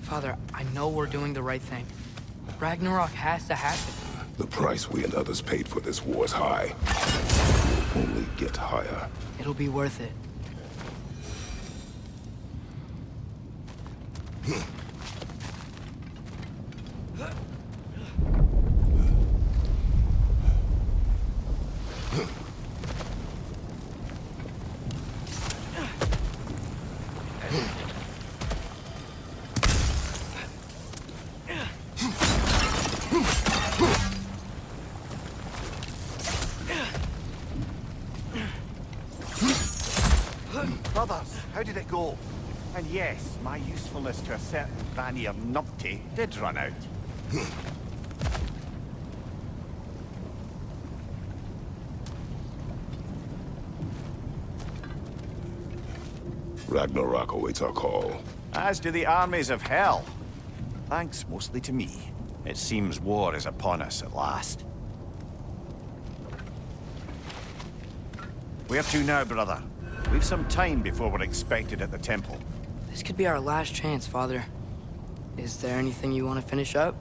Father, I know we're doing the right thing. Ragnarok has to happen. The price we and others paid for this war is high. It will only get higher. It'll be worth it. Brothers, how did it go? And yes, my usefulness to a certain Vanir numpty did run out. Ragnarok awaits our call. As do the armies of hell. Thanks mostly to me. It seems war is upon us at last. Where to now, brother? We've some time before we're expected at the temple. This could be our last chance, Father. Is there anything you want to finish up?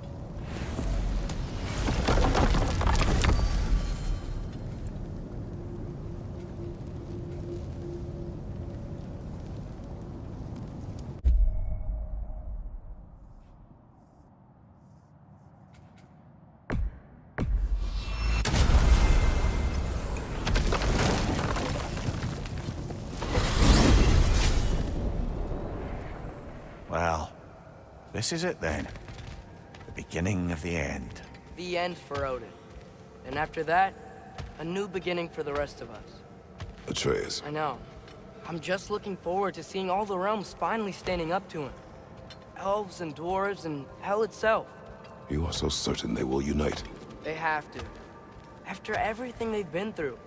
Well, this is it then. The beginning of the end. The end for Odin. And after that, a new beginning for the rest of us. Atreus. I know. I'm just looking forward to seeing all the realms finally standing up to him. Elves and dwarves and hell itself. You are so certain they will unite. They have to. After everything they've been through.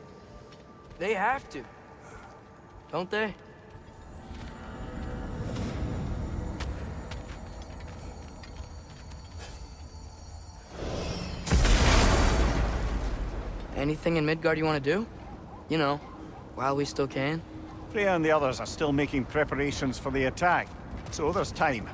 They have to. Don't they? Anything in Midgard you want to do? You know, while we still can. Freya and the others are still making preparations for the attack, so there's time.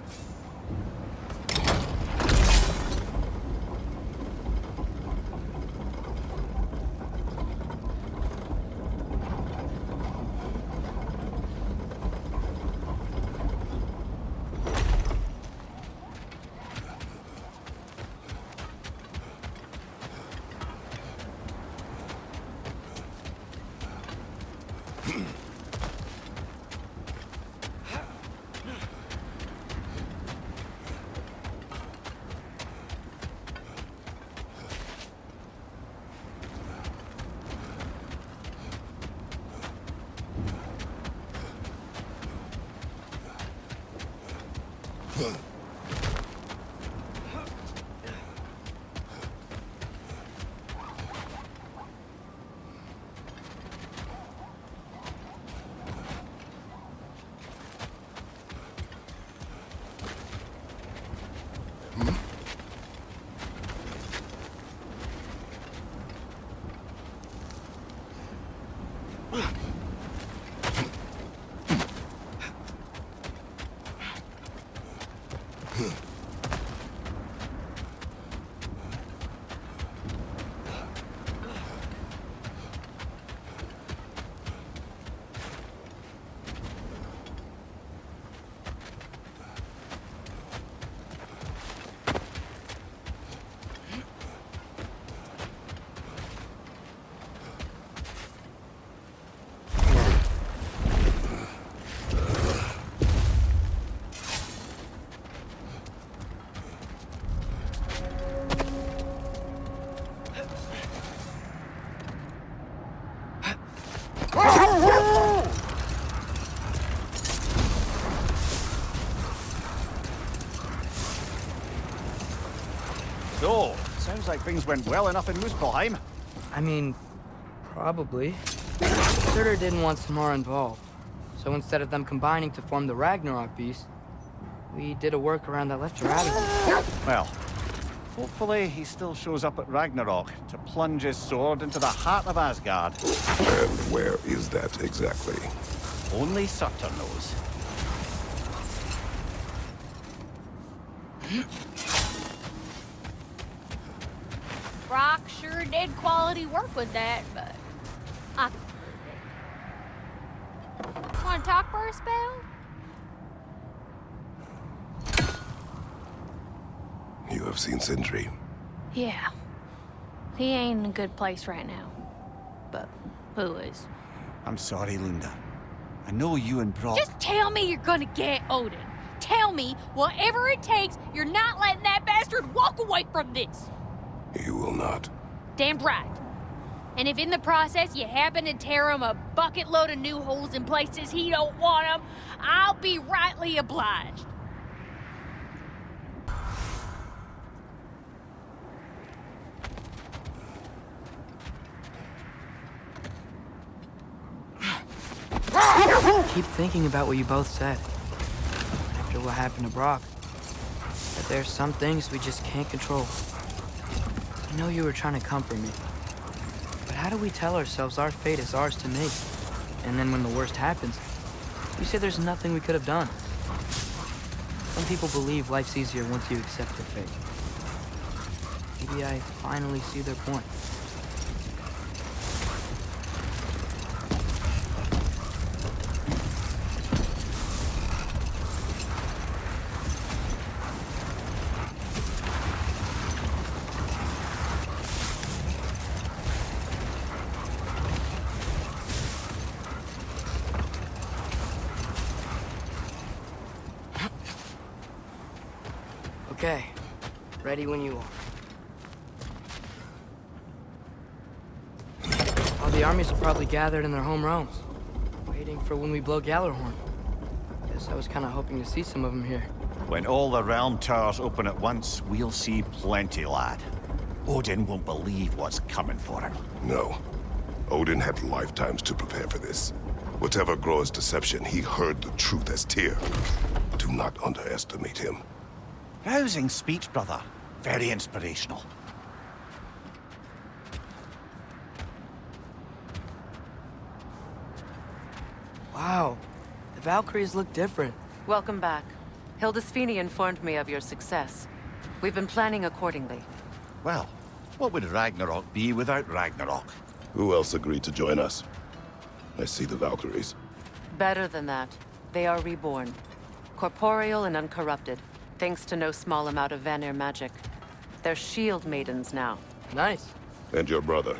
So, sounds like things went well enough in Muspelheim. I mean, probably. Surtur didn't want Samara involved. So instead of them combining to form the Ragnarok beast, we did a workaround that left her out of it. Well, Hopefully, he still shows up at Ragnarok to plunge his sword into the heart of Asgard. And where is that exactly? Only Surtur knows. Brock sure did quality work with that, but I can prove it. Want to talk for a spell? You have seen Sindri. Yeah. He ain't in a good place right now. But who is? I'm sorry, Lunda. I know you and Brock... Just tell me you're gonna get Odin. Tell me, whatever it takes, you're not letting that bastard walk away from this. You will not. Damn right. And if in the process you happen to tear him a bucket load of new holes in places he don't want them, I'll be rightly obliged. Keep thinking about what you both said. After what happened to Brock. That there's some things we just can't control. I know you were trying to comfort me. But how do we tell ourselves our fate is ours to make? And then when the worst happens, we say there's nothing we could have done. Some people believe life's easier once you accept your fate. Maybe I finally see their point. Okay, ready when you are. All the armies are probably gathered in their home realms, waiting for when we blow Gjallarhorn. Guess I was kind of hoping to see some of them here. When all the realm towers open at once, we'll see plenty, lad. Odin won't believe what's coming for him. No. Odin had lifetimes to prepare for this. Whatever Groa's deception, he heard the truth as Tyr. Do not underestimate him. Rousing speech, brother. Very inspirational. Wow, the Valkyries look different. Welcome back. Hildisvini informed me of your success. We've been planning accordingly. Well, what would Ragnarok be without Ragnarok? Who else agreed to join us? I see the Valkyries. Better than that. They are reborn. Corporeal and uncorrupted, thanks to no small amount of Vanir magic. They're shield maidens now. Nice. And your brother?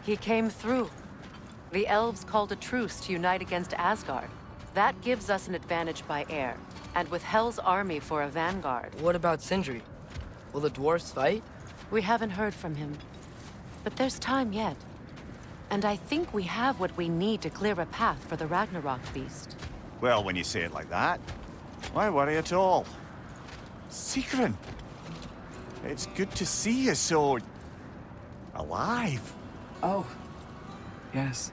He came through. The elves called a truce to unite against Asgard. That gives us an advantage by air, and with Hel's army for a vanguard. What about Sindri? Will the dwarves fight? We haven't heard from him. But there's time yet. And I think we have what we need to clear a path for the Ragnarok beast. Well, when you say it like that, why worry at all? Sigrun! It's good to see you so... alive. Oh, yes.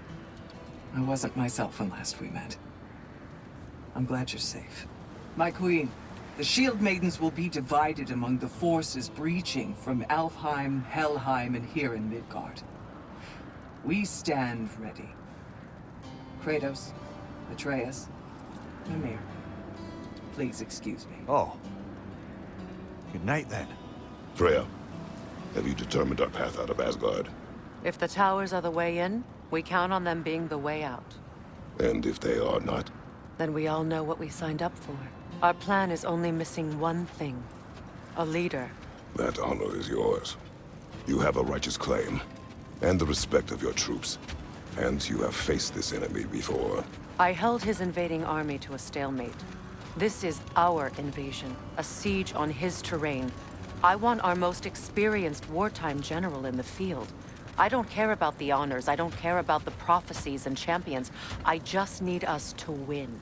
I wasn't myself when last we met. I'm glad you're safe. My queen, the Shield Maidens will be divided among the forces breaching from Alfheim, Helheim, and here in Midgard. We stand ready. Kratos, Atreus, Mimir, please excuse me. Oh. Good night, then. Freya, have you determined our path out of Asgard? If the towers are the way in, we count on them being the way out. And if they are not? Then we all know what we signed up for. Our plan is only missing one thing. A leader. That honor is yours. You have a righteous claim, and the respect of your troops. And you have faced this enemy before. I held his invading army to a stalemate. This is our invasion, a siege on his terrain. I want our most experienced wartime general in the field. I don't care about the honors, I don't care about the prophecies and champions. I just need us to win.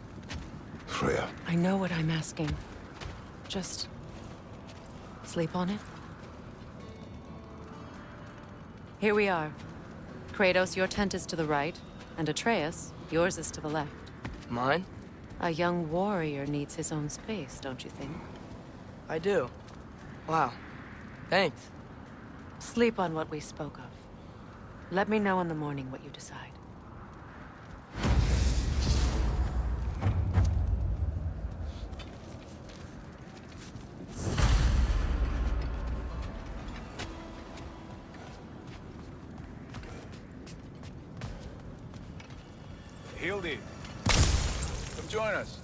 Freya. I know what I'm asking. Just... sleep on it? Here we are. Kratos, your tent is to the right, and Atreus, yours is to the left. Mine? A young warrior needs his own space, don't you think? I do. Wow. Thanks. Sleep on what we spoke of. Let me know in the morning what you decide. Hildy, come join us.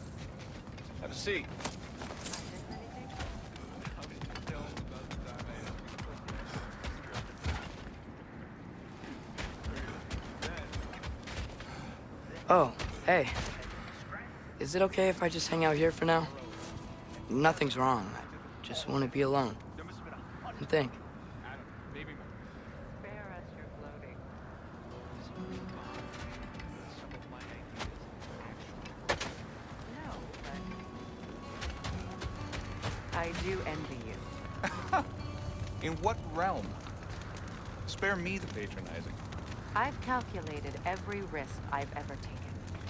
Have a seat. Oh, hey. Is it okay if I just hang out here for now? Nothing's wrong. I just want to be alone. And think. I do envy you. In what realm? Spare me the patronizing. I've calculated every risk I've ever taken.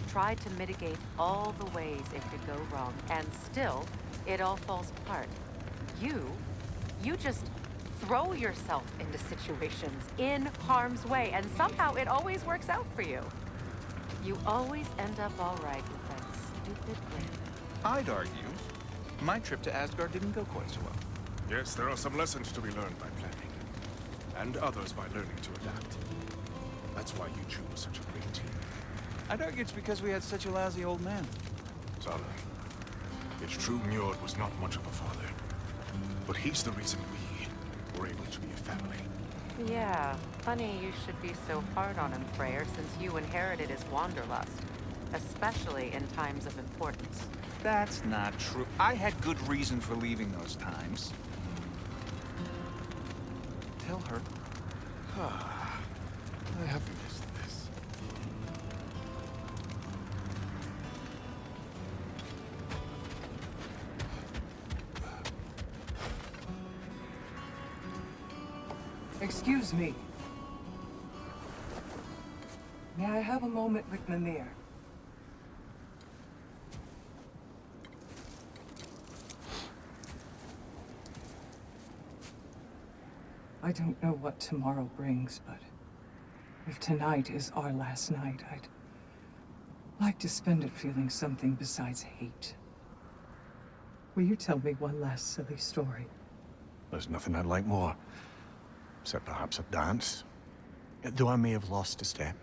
Tried to mitigate all the ways it could go wrong, and still, it all falls apart. You just throw yourself into situations in harm's way, and somehow it always works out for you. You always end up all right with that stupid plan. I'd argue my trip to Asgard didn't go quite so well. Yes, there are some lessons to be learned by planning, and others by learning to adapt. That's why you choose such a great team. I'd argue it's because we had such a lousy old man. Son, it's true Njord was not much of a father, but he's the reason we were able to be a family. Yeah, funny you should be so hard on him, Freyr, since you inherited his wanderlust. Especially in times of importance. That's not true. I had good reason for leaving those times. Tell her. I have missed this. Excuse me. May I have a moment with Mimir? I don't know what tomorrow brings, but if tonight is our last night, I'd like to spend it feeling something besides hate. Will you tell me one last silly story? There's nothing I'd like more, except perhaps a dance. Though I may have lost a step.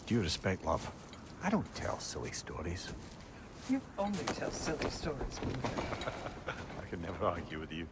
Due respect, love, I don't tell silly stories. You only tell silly stories, Mimir. I can never argue with you.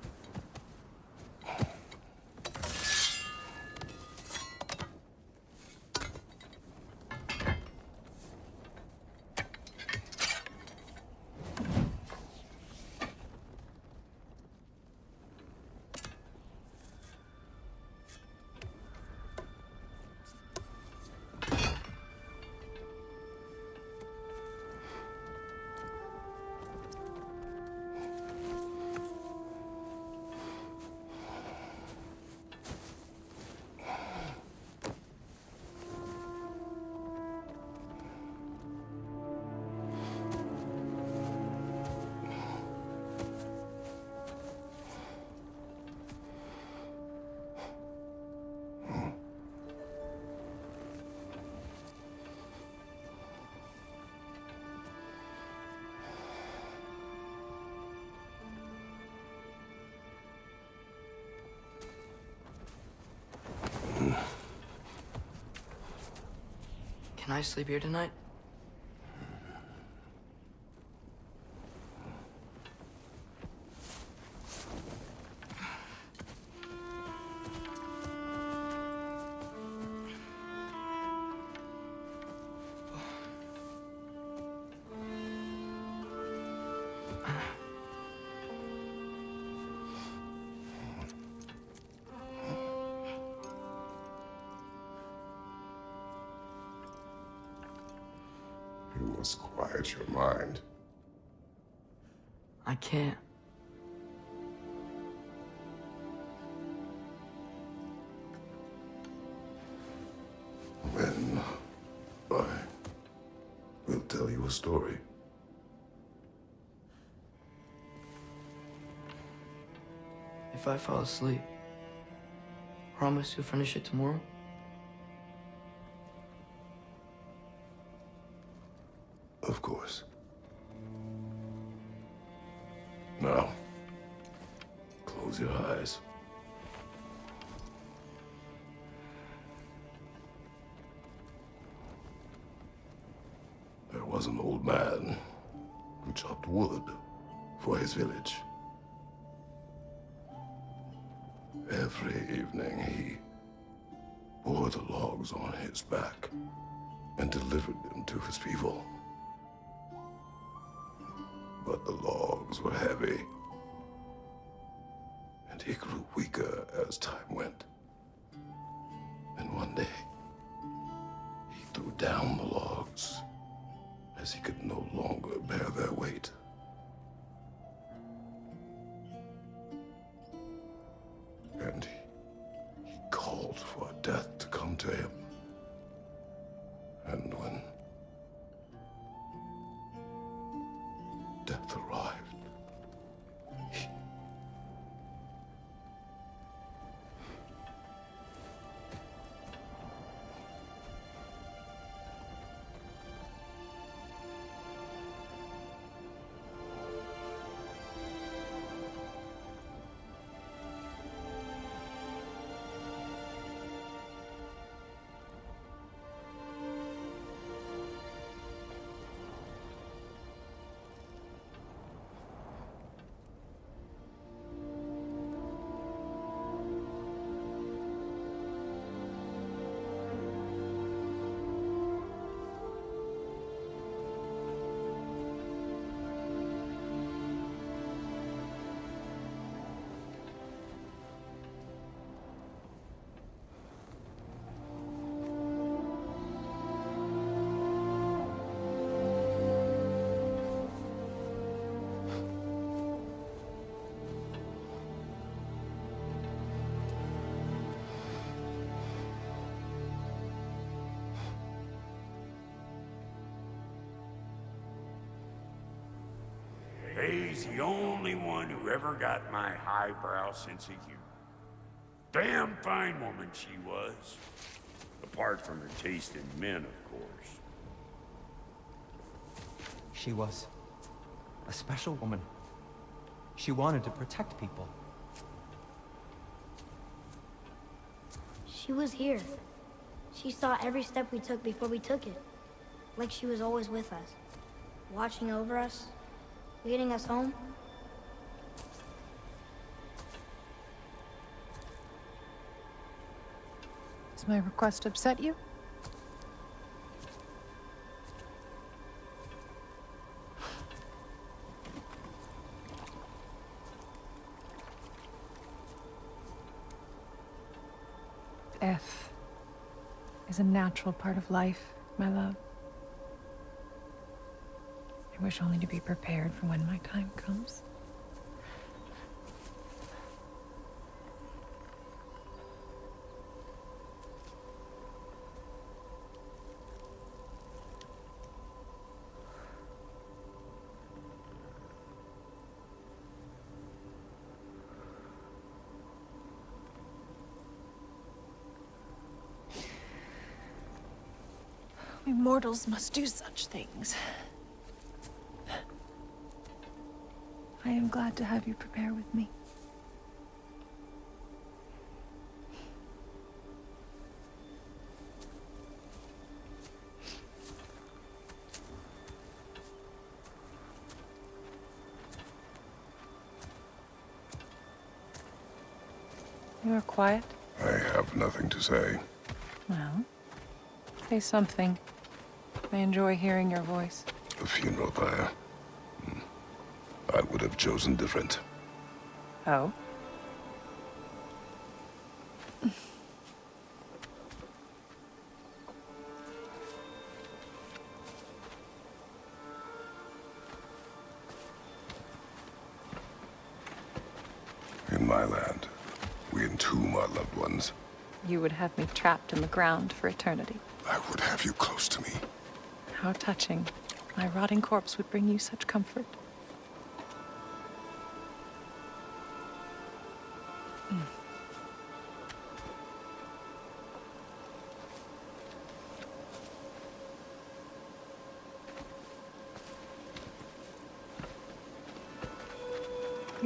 Can I sleep here tonight? You must quiet your mind. I can't. Then I will tell you a story. if I fall asleep? Promise you'll finish it tomorrow? Of course. Now, close your eyes. There was an old man who chopped wood for his village. Every evening he bore the logs on his back and delivered them to his people. But the logs were heavy, and he grew weaker as time went. And one day, he threw down the logs as he could no longer bear their weight. And he called for death to come to him. And when death arrived, He's the only one who ever got my highbrow sense of humor. Damn fine woman she was. Apart from her taste in men, of course. She was a special woman. She wanted to protect people. She was here. She saw every step we took before we took it. Like she was always with us. Watching over us. Leading us home. Does my request upset you? Death is a natural part of life, my love. I wish only to be prepared for when my time comes. We mortals must do such things. I am glad to have you prepare with me. You are quiet? I have nothing to say. Well, say something. I enjoy hearing your voice. A funeral pyre. I would have chosen different. Oh? In my land, we entomb our loved ones. You would have me trapped in the ground for eternity. I would have you close to me. How touching. My rotting corpse would bring you such comfort.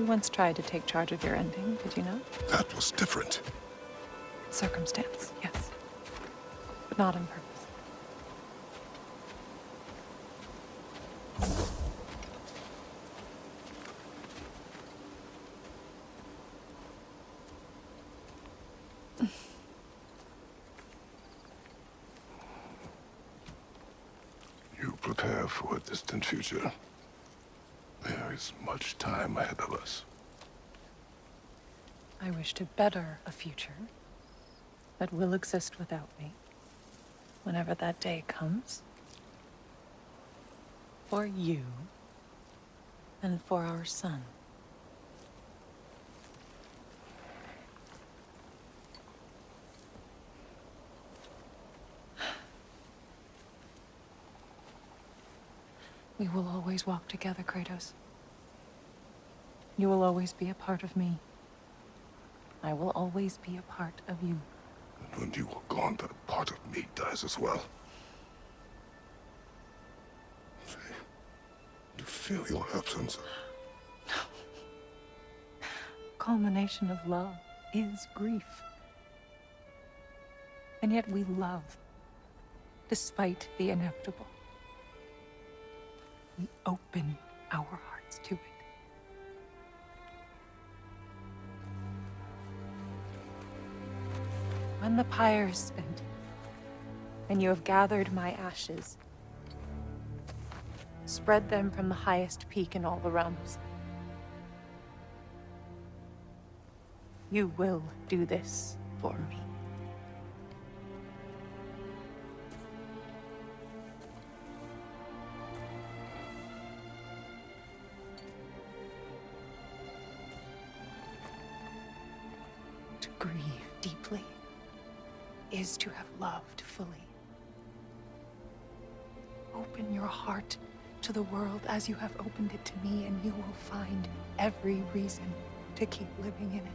You once tried to take charge of your ending, did you not? That was different. Circumstance, yes. But not on purpose. You prepare for a distant future. There is much time ahead of us. I wish to better a future that will exist without me, whenever that day comes. For you, and for our son. We will always walk together, Kratos. You will always be a part of me. I will always be a part of you. And when you are gone, that part of me dies as well. To feel your absence. Culmination of love is grief. And yet we love, despite the inevitable. We open our hearts to it. When the pyre is spent, and you have gathered my ashes, spread them from the highest peak in all the realms. You will do this for me. To grieve deeply is to have loved fully. Open your heart to the world as you have opened it to me, and you will find every reason to keep living in it.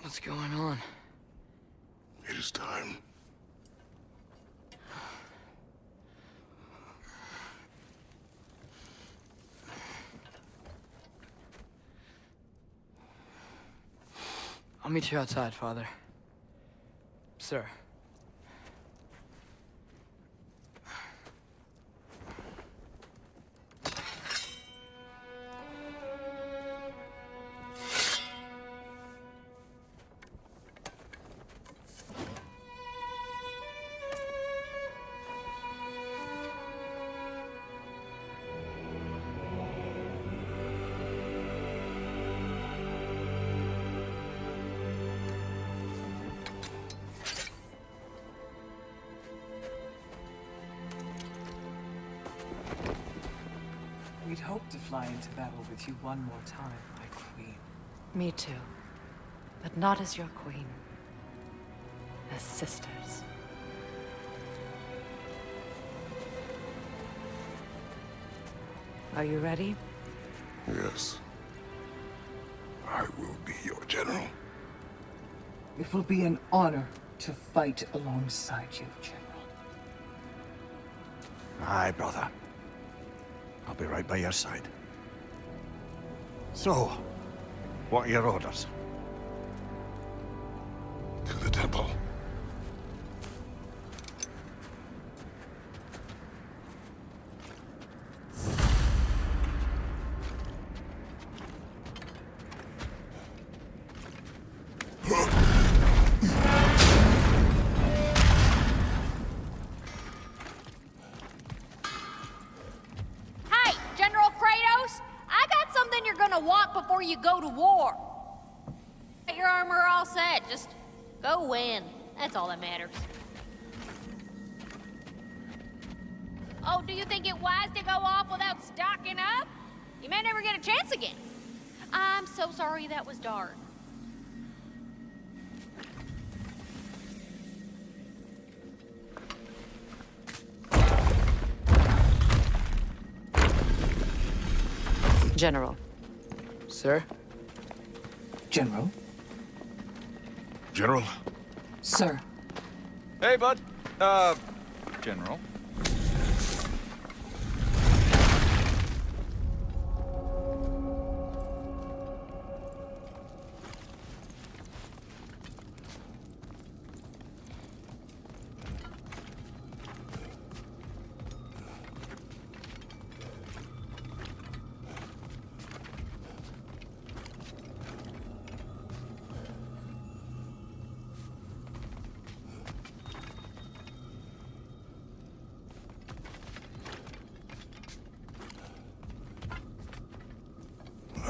What's going on? It is time. I'll meet you outside, Father. Sir. We'd hoped to fly into battle with you one more time, my queen. Me too. But not as your queen. As sisters. Are you ready? Yes. I will be your general. It will be an honor to fight alongside you, General. Aye, brother. I'll be right by your side. So, what are your orders? To the temple. gotta walk before you go to war. Get your armor all set. Just go win. That's all that matters. Oh, do you think it wise to go off without stocking up? You may never get a chance again. I'm so sorry that was dark. General. Sir? General? General? Sir. Hey, bud. General.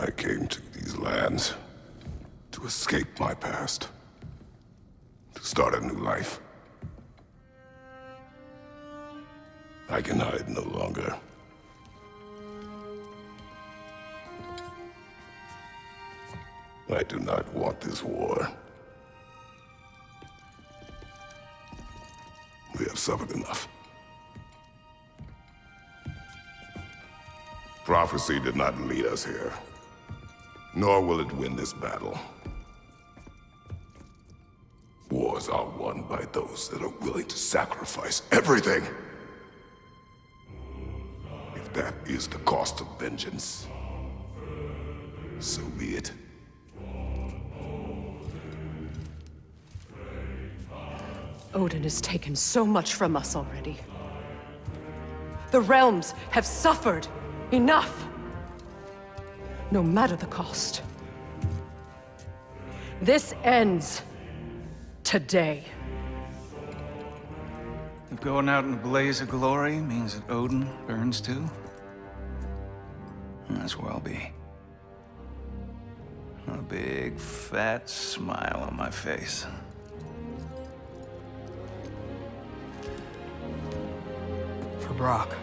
I came to these lands to escape my past, to start a new life. I can hide no longer. I do not want this war. We have suffered enough. Prophecy did not lead us here, nor will it win this battle. Wars are won by those that are willing to sacrifice everything. If that is the cost of vengeance, so be it. Odin has taken so much from us already. The realms have suffered enough. No matter the cost. This ends today. If going out in a blaze of glory means that Odin burns too, that's where I'll be. A big, fat smile on my face. For Brock.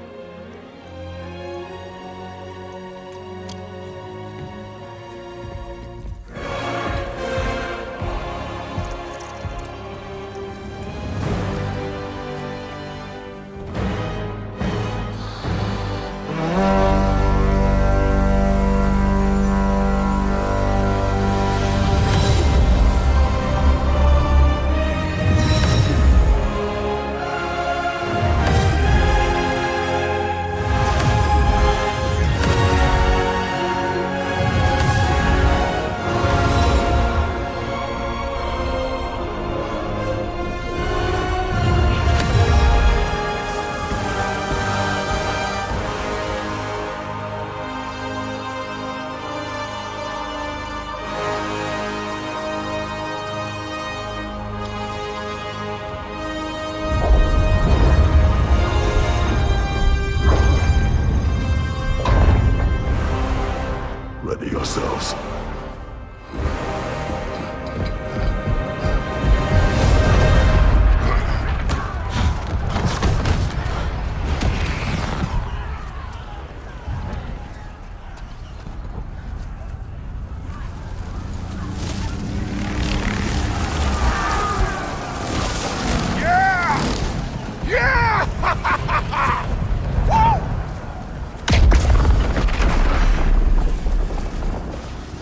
Ready yourselves.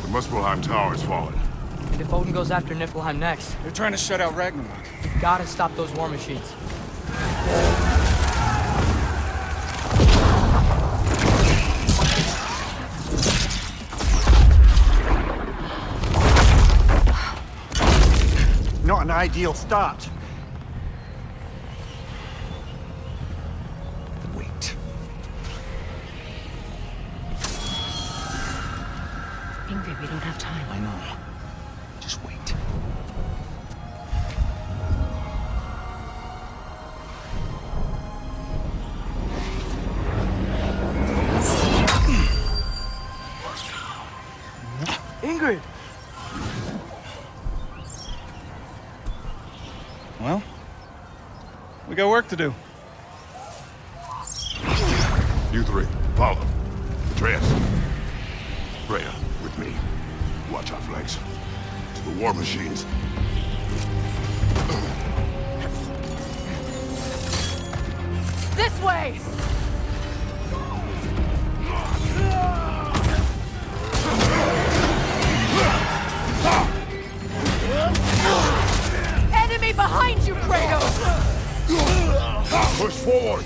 The Muspelheim Tower has fallen. And if Odin goes after Niflheim next, They're trying to shut out Ragnarok. we gotta stop those war machines. Not an ideal start. Wait. Ingrid, we don't have time. I know. Just wait. Sigrid! Well, we got work to do. You three, follow. Atreus. Freya, with me. Watch our flanks. To the war machines. This way! Enemy behind you, Kratos! Push forward!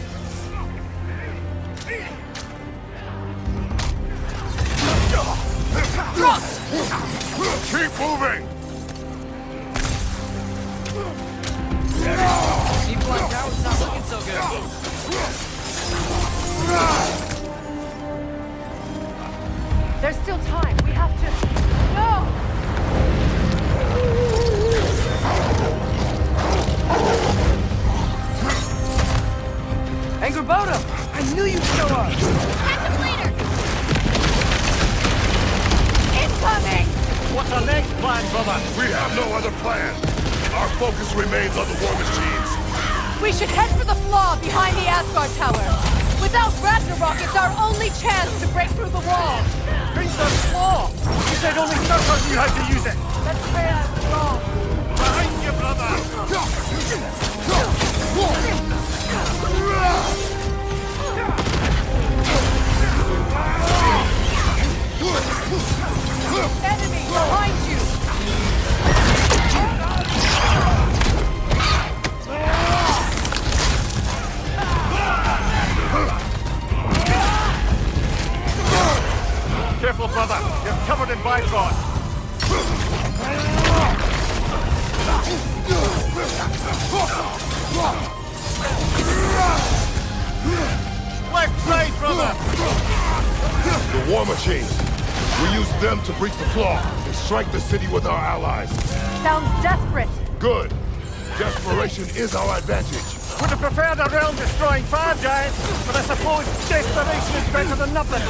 Keep moving! People like that was not looking so good. There's still time. We have to... No! Angrboda! I knew you'd show up! Catch him later! Incoming! What's our next plan, brother? We have no other plan. Our focus remains on the war machines. We should head for the flaw behind the Asgard Tower. Without Ragnarok, it's our only chance to break through the wall. Princess Flaw! You said only Kratos knew how to use it! Let's say I was wrong. Behind you, brother! Enemy behind you! Careful, brother! You're covered in Bifrost! Left side, brother! The war machines. We use them to breach the flaw and strike the city with our allies. Sounds desperate. Good. Desperation is our advantage. Would have preferred a realm-destroying fire giant, but I suppose desperation is better than nothing.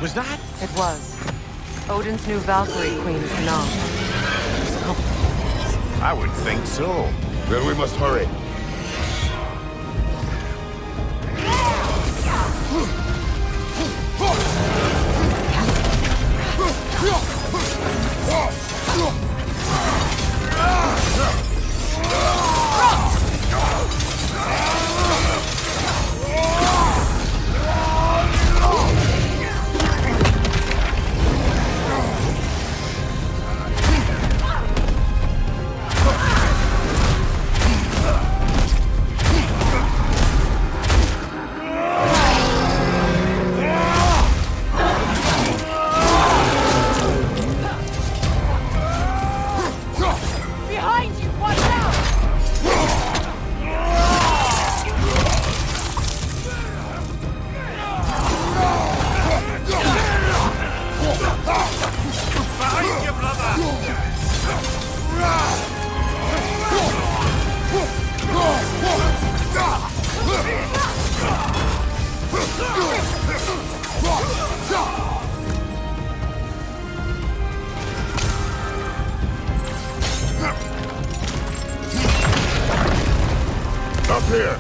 Was that? It was. Odin's new Valkyrie queen is not. I would think so. Then we must hurry. Up here!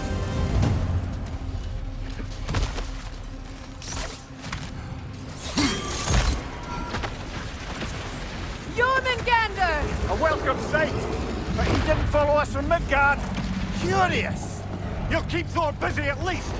Jormungandr! A welcome sight! But he didn't follow us from Midgard. Curious! You'll keep Thor busy at least!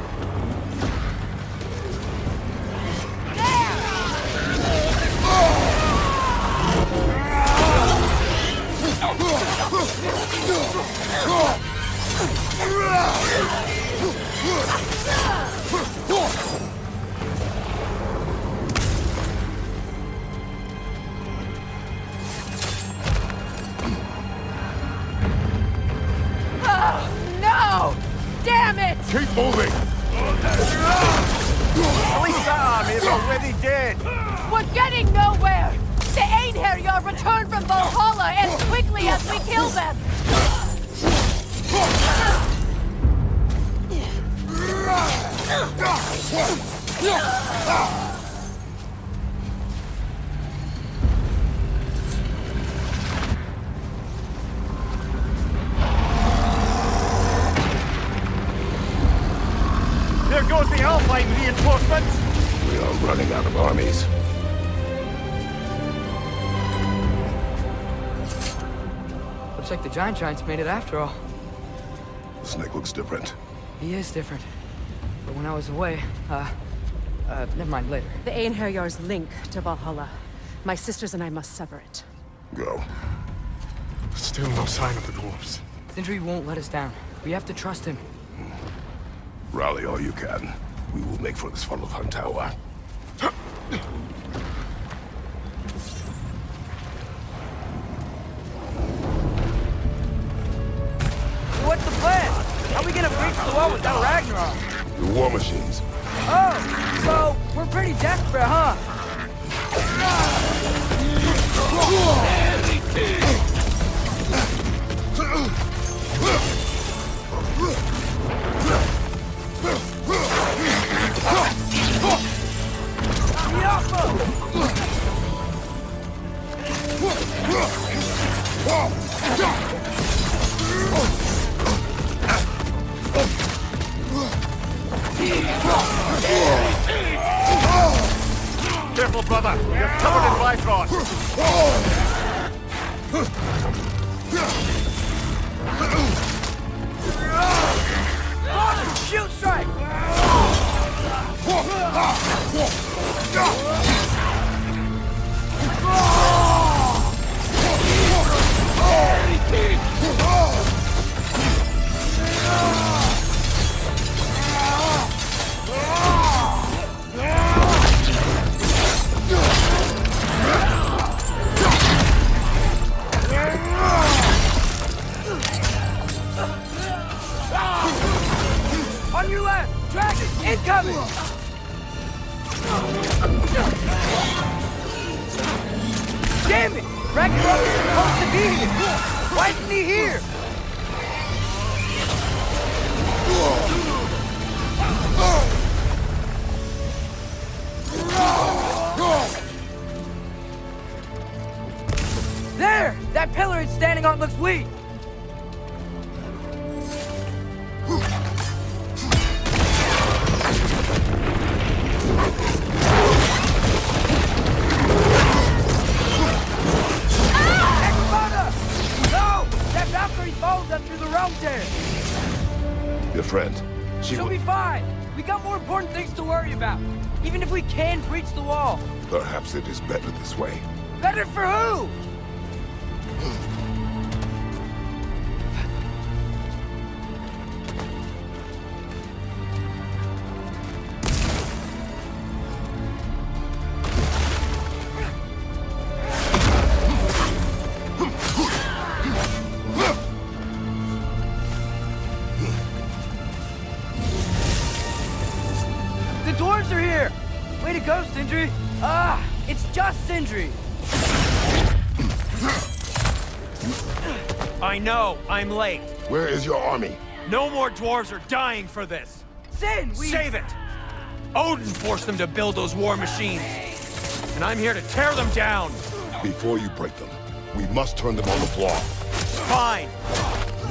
Keep moving! At least that army is already dead! We're getting nowhere! The Einherjar return from Valhalla as quickly as we kill them! There goes the Alpine reinforcements! We are running out of armies. Looks like the Giants made it after all. The snake looks different. He is different. But when I was away, never mind, later. The Einherjar's link to Valhalla. My sisters and I must sever it. Go. Still no sign of the dwarves. Sindri won't let us down. We have to trust him. Rally all you can. We will make for this funnel of Hunt Tower. What's the plan? How are we gonna breach the wall without Ragnarok? The war machines. Oh, so we're pretty desperate, huh? Careful, brother! You're covered in Bifrost! Shield strike! On your left! Dragon! Incoming! Damn it! Ragnarok is supposed to be here! Why isn't he here? There! That pillar it's standing on looks weak! Your friend. She'll be fine. We got more important things to worry about. Even if we can breach the wall. Perhaps it is better this way. Better for who? The dwarves are here! Way to go, Sindri! Ah, it's just Sindri! I know, I'm late. Where is your army? No more dwarves are dying for this! Sin, Save it! Odin forced them to build those war machines. And I'm here to tear them down! Before you break them, we must turn them on the floor. Fine!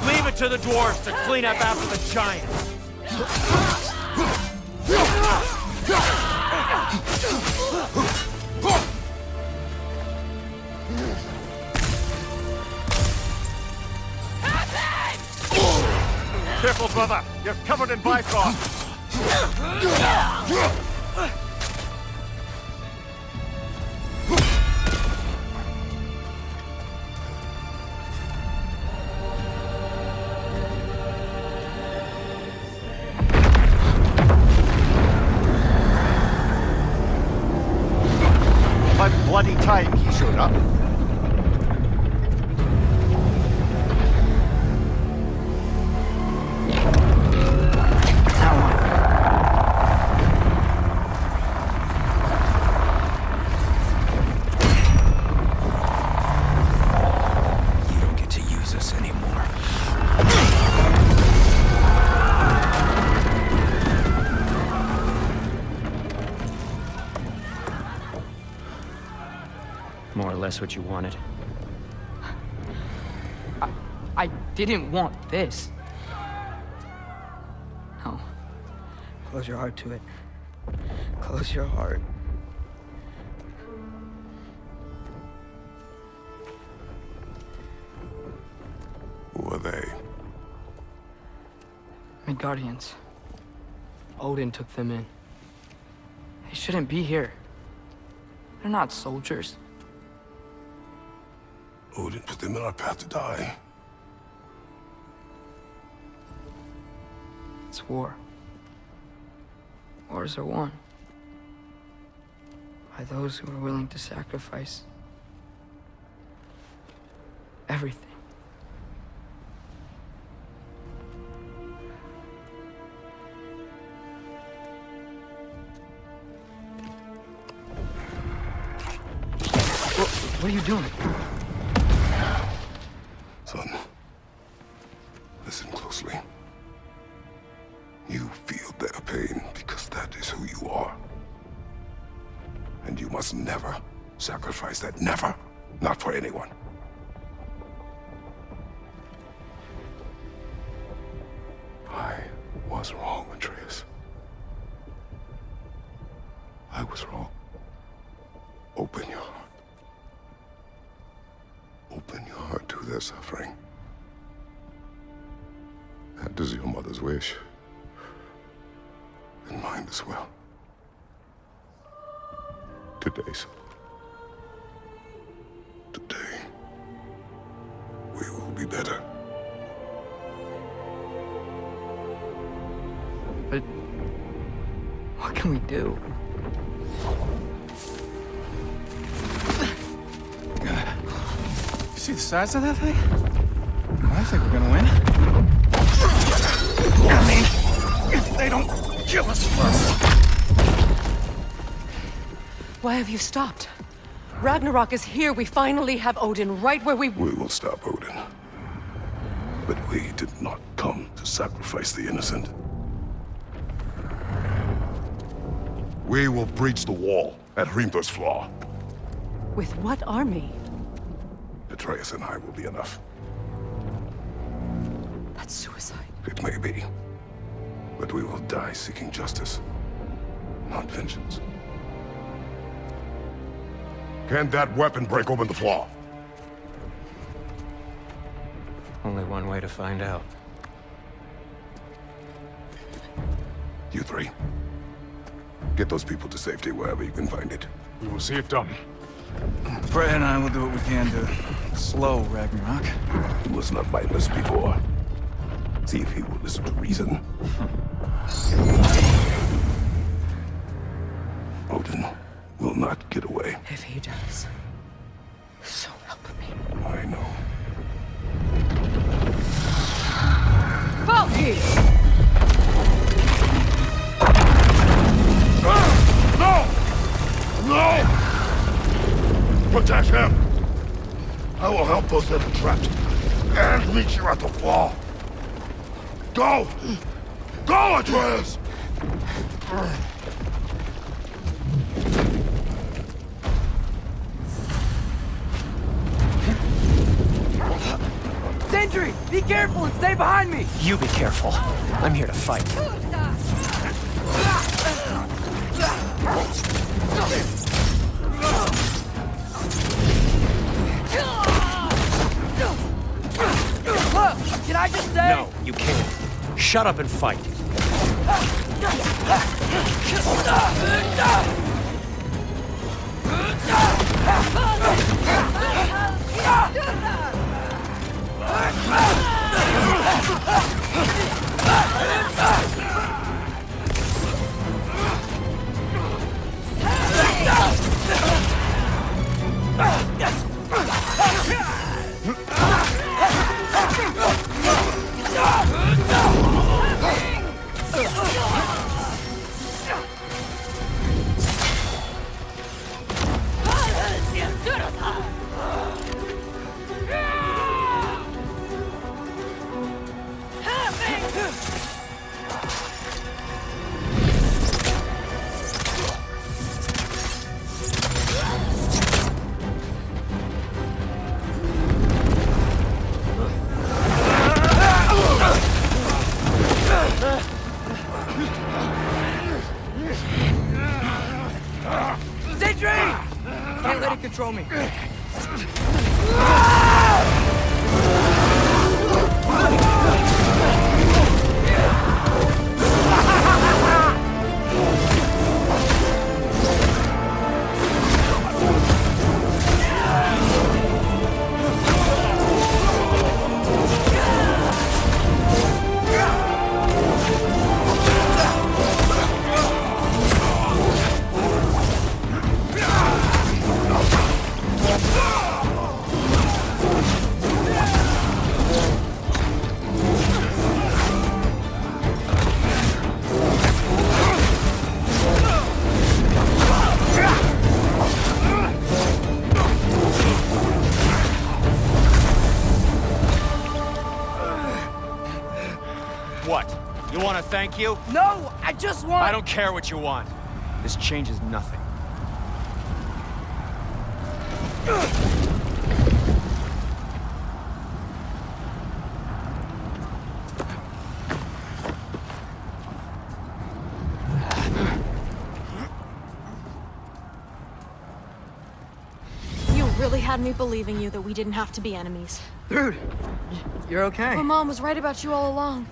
Leave it to the dwarves to clean up after the giants! Careful, brother! You're covered in Bifrost! About bloody time he showed up. More or less what you wanted. I didn't want this. No. Close your heart to it. Close your heart. Who are they? Midgardians. Odin took them in. They shouldn't be here. They're not soldiers. Odin put them in our path to die. It's war. Wars are won by those who are willing to sacrifice everything. What are you doing? Son, listen closely. You feel their pain because that is who you are. And you must never sacrifice that. Never. Not for anyone. I was wrong, Atreus. I was wrong. Open your heart. Open your heart to their suffering. That is your mother's wish. And mine as well. Today, son. Today, we will be better. But what can we do? See the size of that thing? I think we're gonna win. I mean, if they don't kill us first. Why have you stopped? Ragnarok is here. We finally have Odin right where we... We will stop Odin. But we did not come to sacrifice the innocent. We will breach the wall at Hrimthor's Flaw. With what army? Atreus and I will be enough. That's suicide. It may be. But we will die seeking justice, not vengeance. Can that weapon break open the flaw? Only one way to find out. You three. Get those people to safety wherever you can find it. We will see it done. Fred and I will do what we can to slow Ragnarok. He was not mindless before. See if he will listen to reason. Odin will not get away. If he does, so help me. I know. Valky! No! No! Protect him! I will help those that are trapped. And meet you at the fall. Go! Go, Atreus! Sentry! Be careful and stay behind me! You be careful. I'm here to fight. Look! Can I just say... No, you can't. Shut up and fight. me. What? You want to thank you? No, I just want... I don't care what you want. This changes nothing. You really had me believing you that we didn't have to be enemies. Dude, you're okay. My mom was right about you all along.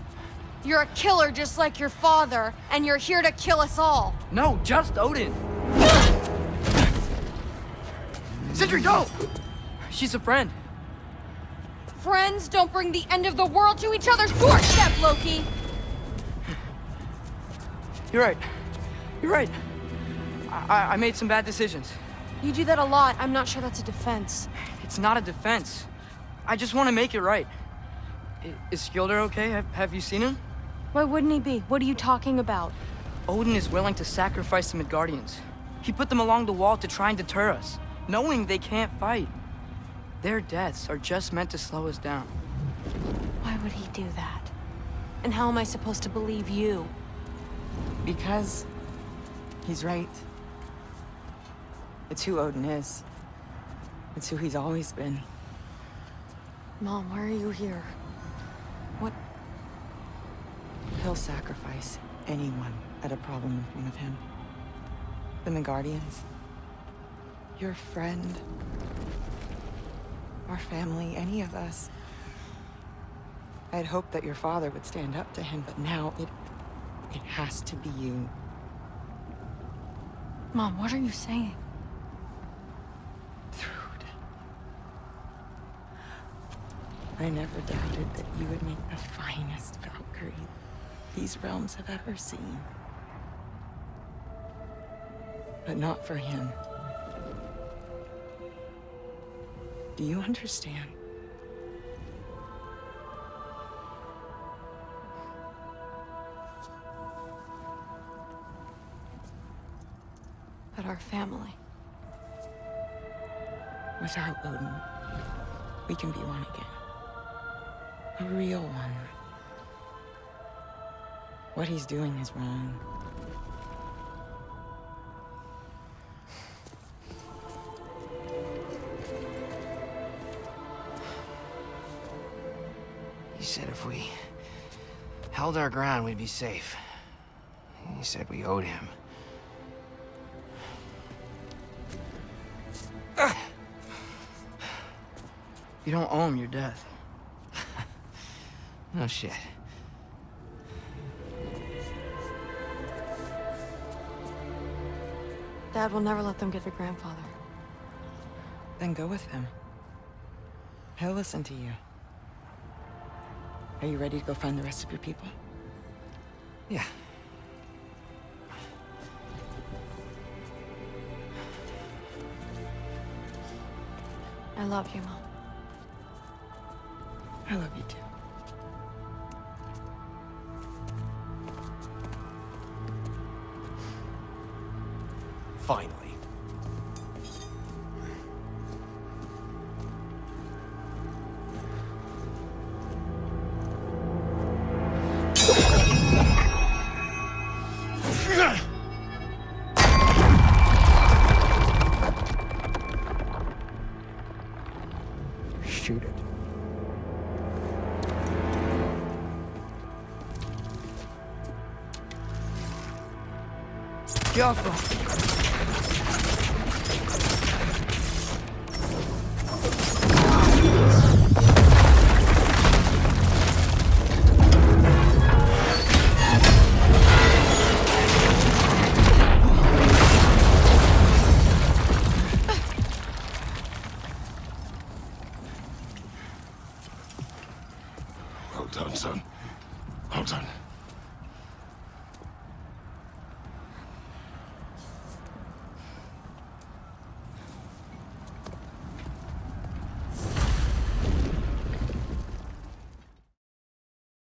You're a killer just like your father, and you're here to kill us all. No, just Odin. Sindri, go! She's a friend. Friends don't bring the end of the world to each other's doorstep, Loki! You're right. You're right. I made some bad decisions. You do that a lot. I'm not sure that's a defense. It's not a defense. I just want to make it right. Is Skilder okay? Have you seen him? Why wouldn't he be? What are you talking about? Odin is willing to sacrifice the Midgardians. He put them along the wall to try and deter us, knowing they can't fight. Their deaths are just meant to slow us down. Why would he do that? And how am I supposed to believe you? Because he's right. It's who Odin is. It's who he's always been. Mom, why are you here? What? He'll sacrifice anyone at a problem in front of him. The Midgardians. Your friend. Our family, any of us. I had hoped that your father would stand up to him, but now it has to be you. Mom, what are you saying? I never doubted that you would make the finest Valkyrie these realms have ever seen. But not for him. Do you understand? But our family. Without Odin, we can be one again. A real one. What he's doing is wrong. He said if we held our ground, we'd be safe. He said we owed him. You don't owe him your death. No shit. Dad will never let them get their grandfather. Then go with him. He'll listen to you. Are you ready to go find the rest of your people? Yeah. I love you, Mom. I love you too. Finally. Shoot it. Careful. Well done, son. Well done.